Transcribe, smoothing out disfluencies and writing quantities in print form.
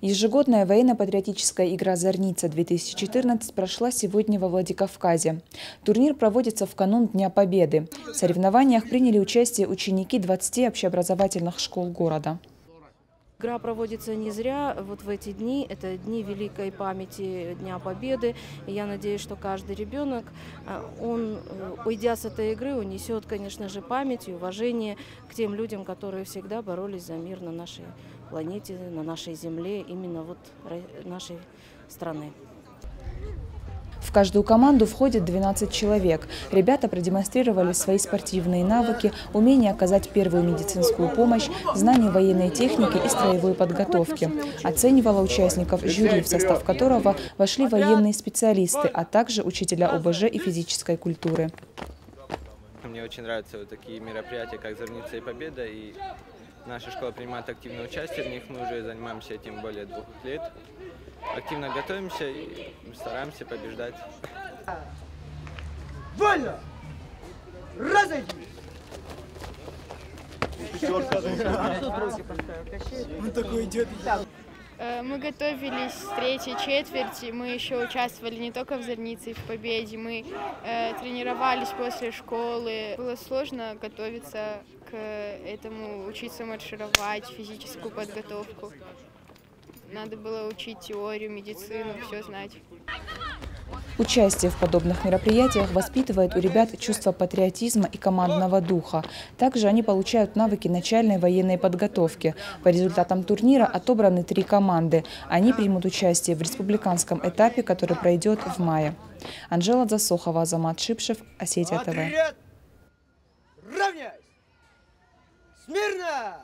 Ежегодная военно-патриотическая игра «Зорница-2014» прошла сегодня во Владикавказе. Турнир проводится в канун Дня Победы. В соревнованиях приняли участие ученики 20 общеобразовательных школ города. Игра проводится не зря. Вот в эти дни, это дни великой памяти Дня Победы. И я надеюсь, что каждый ребенок, он, уйдя с этой игры, унесет, конечно же, память и уважение к тем людям, которые всегда боролись за мир на нашей планете, на нашей земле, именно вот нашей страны. В каждую команду входит 12 человек. Ребята продемонстрировали свои спортивные навыки, умение оказать первую медицинскую помощь, знание военной техники и строевой подготовки. Оценивала участников жюри, в состав которого вошли военные специалисты, а также учителя ОБЖ и физической культуры. Мне очень нравятся вот такие мероприятия, как «Зорница и Победа», и наша школа принимает активное участие в них. Мы уже занимаемся этим более 2 лет. Активно готовимся и стараемся побеждать. Вольно! Разойди! Он такой идет. Мы готовились с 3-й четверти, мы еще участвовали не только в «Зорнице» и в «Победе», мы тренировались после школы. Было сложно готовиться к этому, учиться маршировать, физическую подготовку. Надо было учить теорию, медицину, все знать. Участие в подобных мероприятиях воспитывает у ребят чувство патриотизма и командного духа. Также они получают навыки начальной военной подготовки. По результатам турнира отобраны 3 команды. Они примут участие в республиканском этапе, который пройдет в мае. Анжела Засохова, Азамат Шипшев, Осетия ТВ. Равняйсь! Смирно!